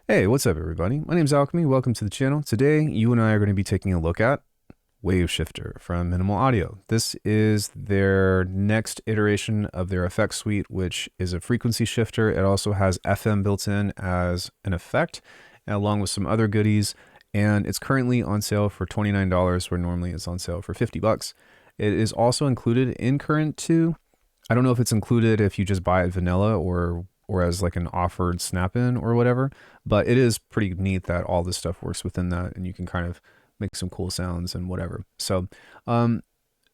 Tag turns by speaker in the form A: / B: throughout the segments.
A: Hey, what's up everybody? My name's Alckemy, welcome to the channel. Today, you and I are going to be taking a look at Wave Shifter from Minimal Audio. This is their next iteration of their effect suite, which is a frequency shifter. It also has FM built in as an effect, along with some other goodies, and it's currently on sale for $29, where normally it's on sale for 50 bucks. It is also included in Current 2. I don't know if it's included if you just buy it vanilla or as like an offered snap-in or whatever, but it is pretty neat that all this stuff works within that and you can kind of make some cool sounds and whatever. So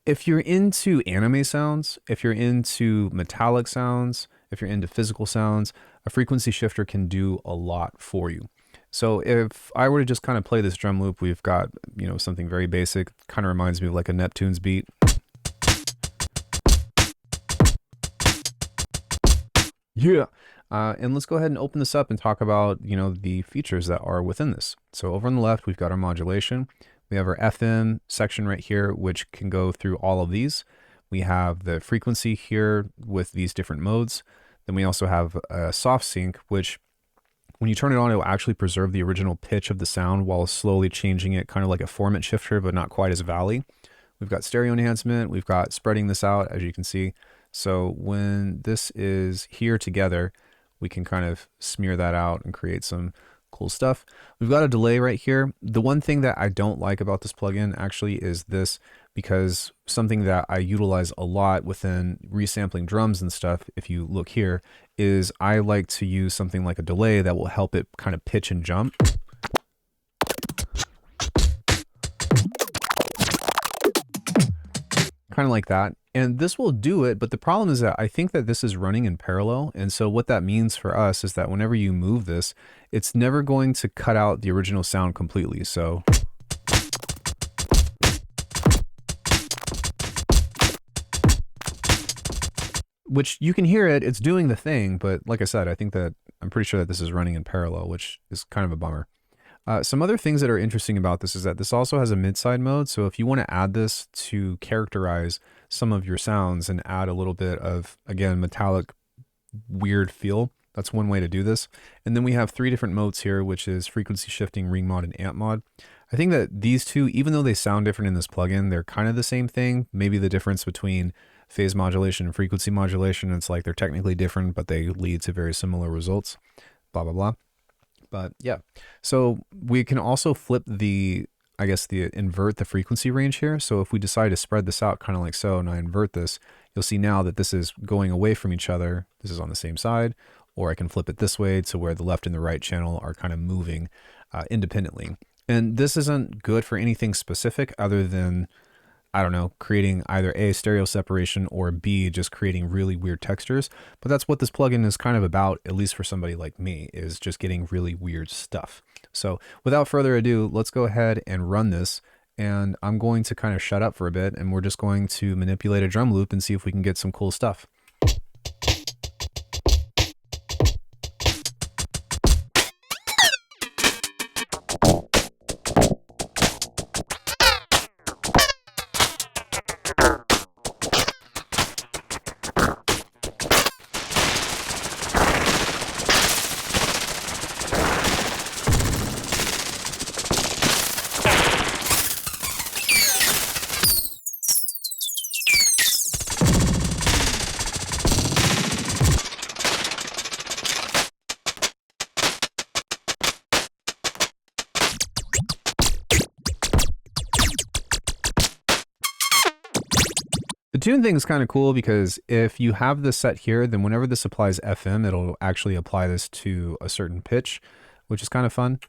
A: if you're into anime sounds, if you're into metallic sounds, if you're into physical sounds, a frequency shifter can do a lot for you. So if I were to just kind of play this drum loop, we've got, something very basic, kind of reminds me of like a Neptune's beat. Yeah. And let's go ahead and open this up and talk about, the features that are within this. So over on the left, we've got our modulation. We have our FM section right here, which can go through all of these. We have the frequency here with these different modes. Then we also have a soft sync, which when you turn it on, it will actually preserve the original pitch of the sound while slowly changing it, kind of like a formant shifter, but not quite as valley. We've got stereo enhancement. We've got spreading this out, as you can see. So when this is here together, we can kind of smear that out and create some cool stuff. We've got a delay right here. The one thing that I don't like about this plugin actually is this, because something that I utilize a lot within resampling drums and stuff, if you look here, is I like to use something like a delay that will help it kind of pitch and jump. Kind of like that. And this will do it, but the problem is that I think that this is running in parallel. And so what that means for us is that whenever you move this, it's never going to cut out the original sound completely. So which you can hear it, it's doing the thing, but like I said, I'm pretty sure that this is running in parallel, which is kind of a bummer. Some other things that are interesting about this is that this also has a mid-side mode. So if you want to add this to characterize some of your sounds and add a little bit of, again, metallic, weird feel, that's one way to do this. And then we have 3 different modes here, which is frequency shifting, ring mod, and amp mod. I think that these two, even though they sound different in this plugin, they're kind of the same thing. Maybe the difference between phase modulation and frequency modulation, it's like they're technically different, but they lead to very similar results, blah, blah, blah. But yeah, so we can also flip invert the frequency range here. So if we decide to spread this out kind of like so, and I invert this, you'll see now that this is going away from each other. This is on the same side, or I can flip it this way to where the left and the right channel are kind of moving independently. And this isn't good for anything specific other than, I don't know, creating either A, stereo separation, or B, just creating really weird textures. But that's what this plugin is kind of about, at least for somebody like me, is just getting really weird stuff. So without further ado, let's go ahead and run this. And I'm going to kind of shut up for a bit, and we're just going to manipulate a drum loop and see if we can get some cool stuff. The tune thing is kind of cool because if you have this set here, then whenever this applies FM, it'll actually apply this to a certain pitch, which is kind of fun.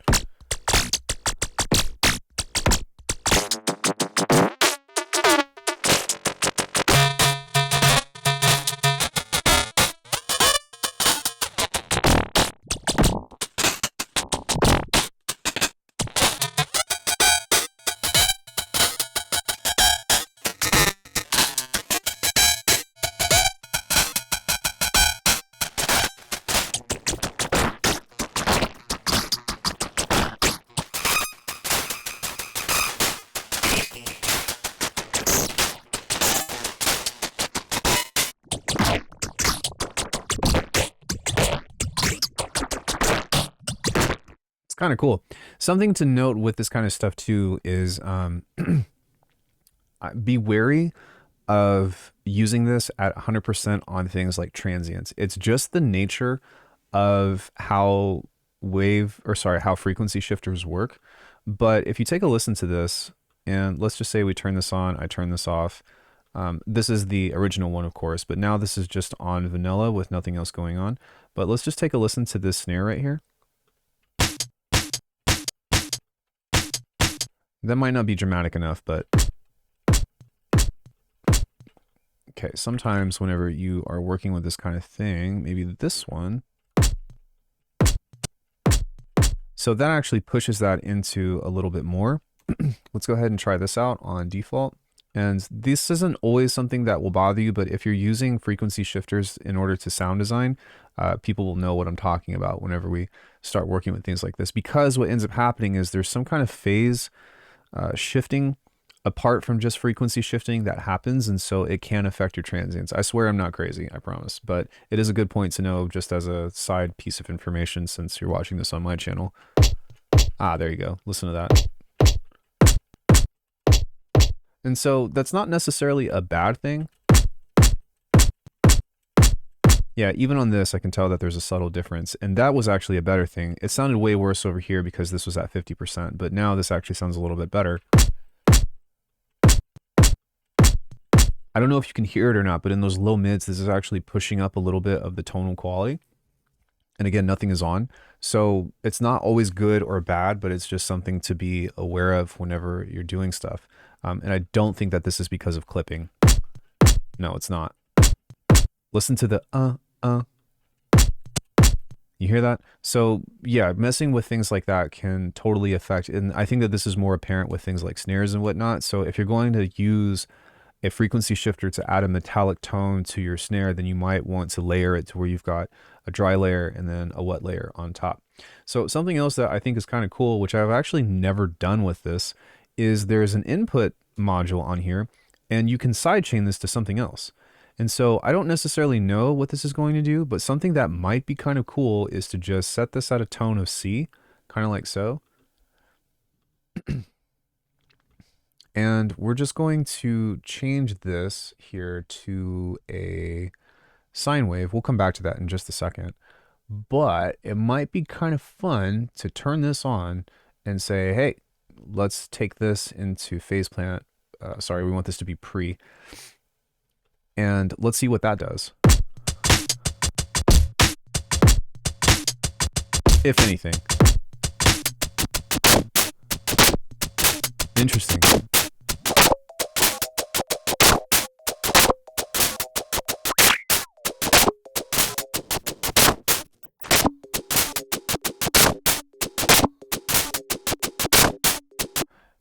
A: Kind of cool. Something to note with this kind of stuff too is be wary of using this at 100% on things like transients. It's just the nature of how how frequency shifters work. But if you take a listen to this, and let's just say we turn this on, I turn this off. This is the original one, of course, but now this is just on vanilla with nothing else going on. But let's just take a listen to this snare right here. That might not be dramatic enough, but okay, sometimes whenever you are working with this kind of thing, maybe this one. So that actually pushes that into a little bit more. Let's go ahead and try this out on default. And this isn't always something that will bother you, but if you're using frequency shifters in order to sound design, people will know what I'm talking about whenever we start working with things like this. Because what ends up happening is there's some kind of phase shifting apart from just frequency shifting that happens, and so it can affect your transients. I swear I'm not crazy, I promise, but it is a good point to know just as a side piece of information since you're watching this on my channel. Ah, there you go. Listen to that. And so that's not necessarily a bad thing. Yeah, even on this, I can tell that there's a subtle difference, and that was actually a better thing. It sounded way worse over here because this was at 50%, but now this actually sounds a little bit better. I don't know if you can hear it or not, but in those low mids, this is actually pushing up a little bit of the tonal quality. And again, nothing is on. So it's not always good or bad, but it's just something to be aware of whenever you're doing stuff. And I don't think that this is because of clipping. No, it's not. Listen to the You hear that? So yeah, messing with things like that can totally affect, and I think that this is more apparent with things like snares and whatnot. So if you're going to use a frequency shifter to add a metallic tone to your snare, then you might want to layer it to where you've got a dry layer and then a wet layer on top. So something else that I think is kind of cool, which I've actually never done with this, is there's an input module on here and you can sidechain this to something else. And so I don't necessarily know what this is going to do, but something that might be kind of cool is to just set this at a tone of C, kind of like so. And we're just going to change this here to a sine wave. We'll come back to that in just a second. But it might be kind of fun to turn this on and say, hey, let's take this into phase planet. Sorry, we want this to be pre. And let's see what that does. If anything. Interesting.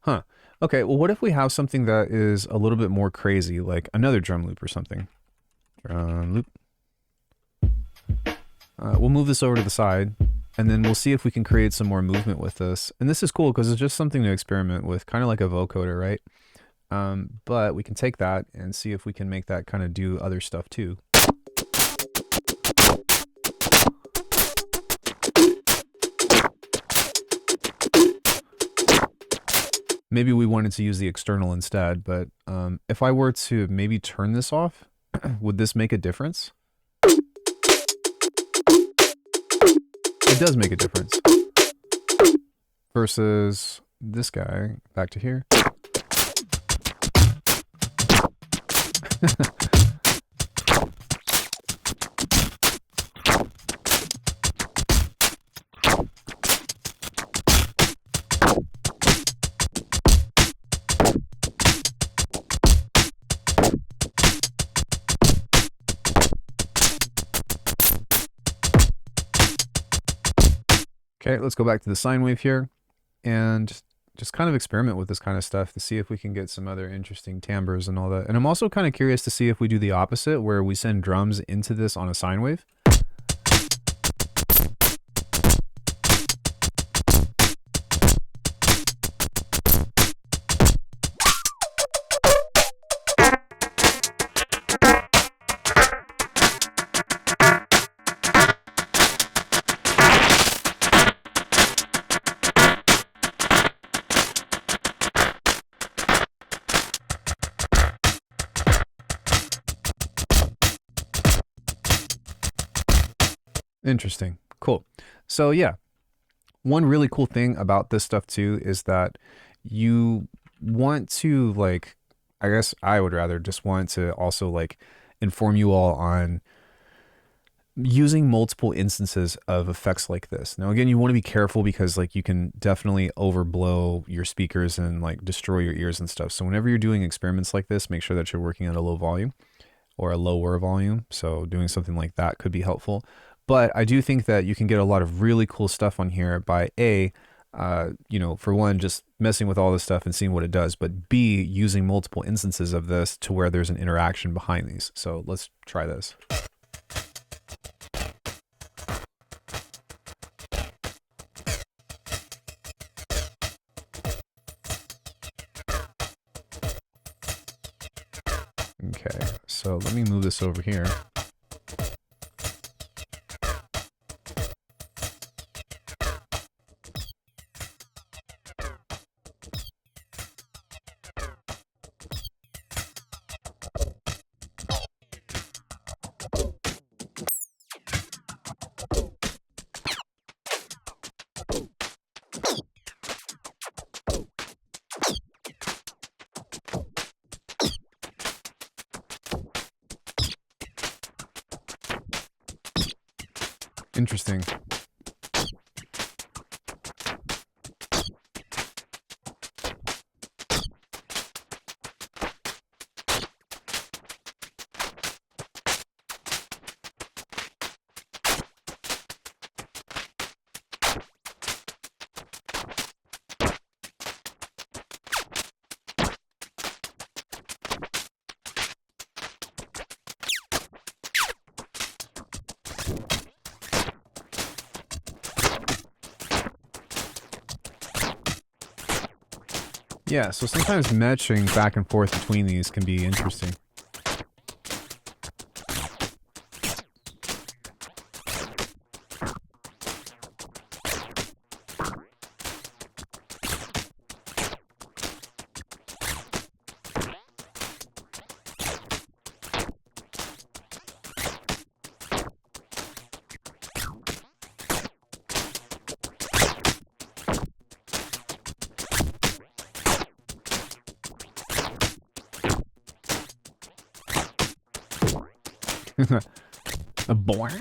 A: Huh. Okay, well, what if we have something that is a little bit more crazy, like another drum loop or something? Drum loop. We'll move this over to the side, and then we'll see if we can create some more movement with this. And this is cool because it's just something to experiment with, kind of like a vocoder, right? But we can take that and see if we can make that kind of do other stuff too. Maybe we wanted to use the external instead, but if I were to maybe turn this off, would this make a difference? It does make a difference. Versus this guy, back to here. Okay, let's go back to the sine wave here and just kind of experiment with this kind of stuff to see if we can get some other interesting timbres and all that. And I'm also kind of curious to see if we do the opposite, where we send drums into this on a sine wave. Interesting. Cool. So yeah, one really cool thing about this stuff too is that you want to like, I guess I would rather just want to also like inform you all on using multiple instances of effects like this. Now, again, you want to be careful because like you can definitely overblow your speakers and like destroy your ears and stuff. So whenever you're doing experiments like this, make sure that you're working at a low volume or a lower volume. So doing something like that could be helpful. But I do think that you can get a lot of really cool stuff on here by for one, just messing with all this stuff and seeing what it does, but B, using multiple instances of this to where there's an interaction behind these. So let's try this. Okay, so let me move this over here. Interesting. Yeah, so sometimes matching back and forth between these can be interesting. A boring.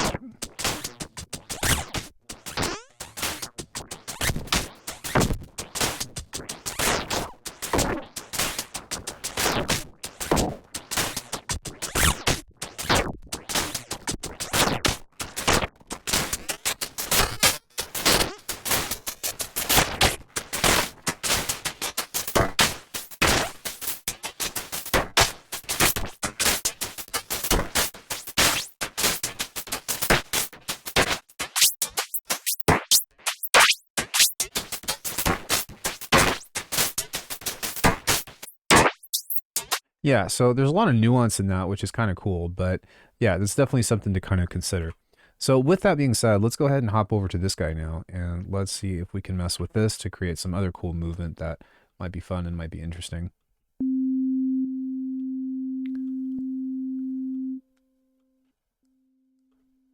A: Yeah, so there's a lot of nuance in that, which is kind of cool, but yeah, that's definitely something to kind of consider. So with that being said, let's go ahead and hop over to this guy now, and let's see if we can mess with this to create some other cool movement that might be fun and might be interesting.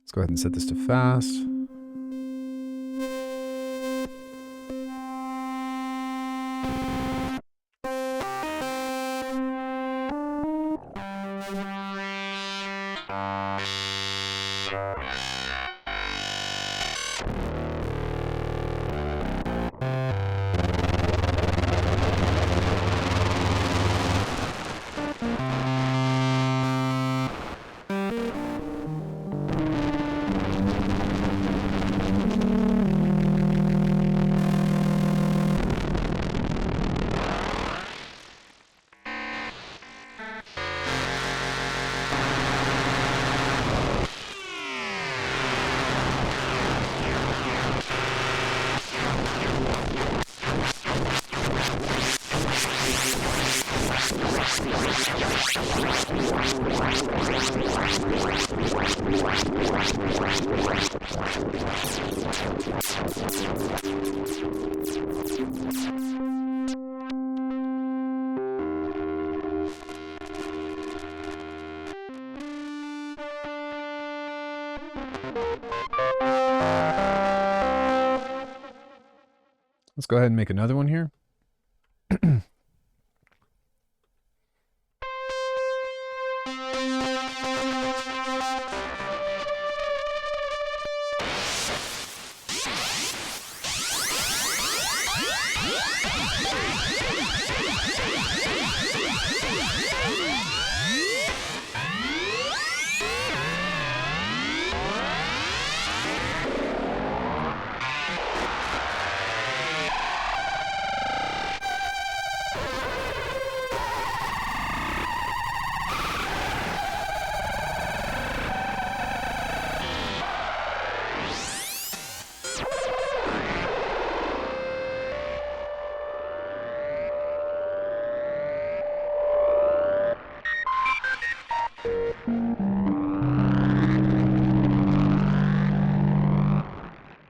A: Let's go ahead and set this to fast. Let's go ahead and make another one here.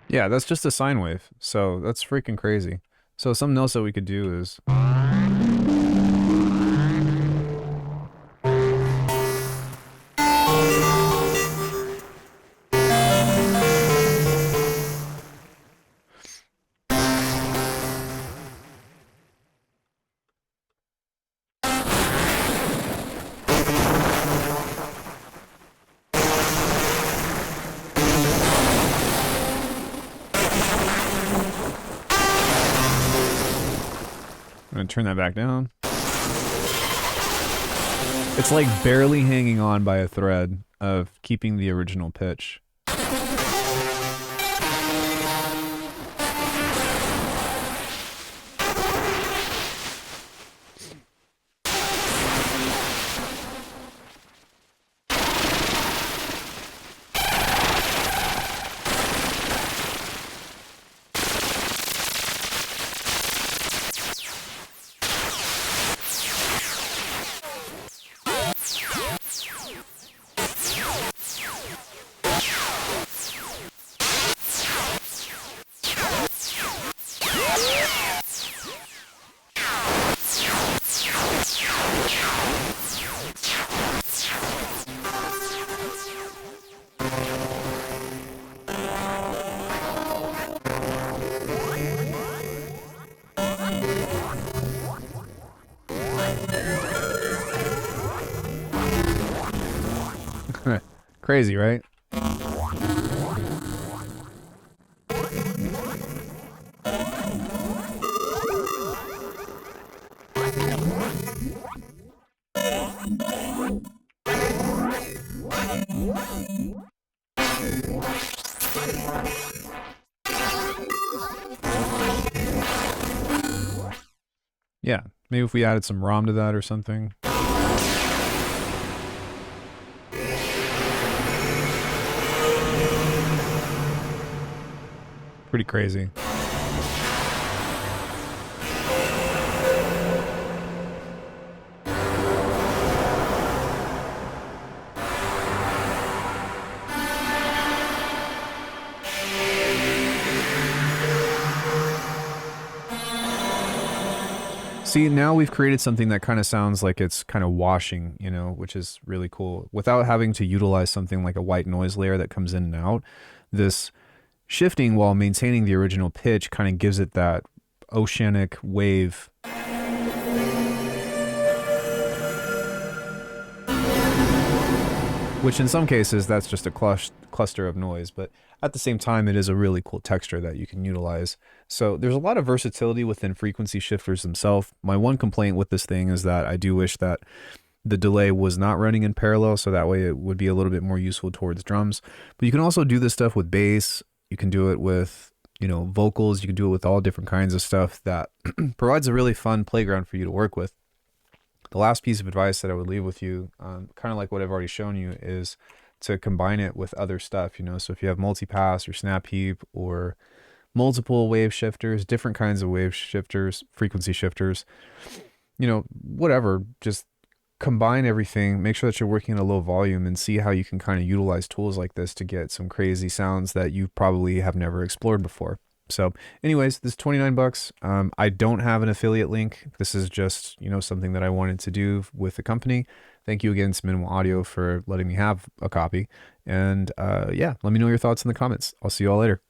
A: Yeah, that's just a sine wave. So that's freaking crazy. So something else that we could do is... I'm going to turn that back down. It's like barely hanging on by a thread of keeping the original pitch. Crazy, right? Yeah, maybe if we added some ROM to that or something. Pretty crazy. See, now we've created something that kind of sounds like it's kind of washing, you know, which is really cool. Without having to utilize something like a white noise layer that comes in and out, this shifting while maintaining the original pitch kind of gives it that oceanic wave. Which in some cases, that's just a cluster of noise, but at the same time, it is a really cool texture that you can utilize. So there's a lot of versatility within frequency shifters themselves. My one complaint with this thing is that I do wish that the delay was not running in parallel, so that way it would be a little bit more useful towards drums. But you can also do this stuff with bass. You can do it with, you know, vocals. You can do it with all different kinds of stuff that provides a really fun playground for you to work with. The last piece of advice that I would leave with you, kind of like what I've already shown you, is to combine it with other stuff, you know. So if you have multipass or snap heap or multiple wave shifters, different kinds of wave shifters, frequency shifters, you know, whatever, just combine everything, make sure that you're working at a low volume and see how you can kind of utilize tools like this to get some crazy sounds that you probably have never explored before. So anyways, this is 29 bucks. I don't have an affiliate link. This is just, you know, something that I wanted to do with the company. Thank you again to Minimal Audio for letting me have a copy. And yeah, let me know your thoughts in the comments. I'll see you all later.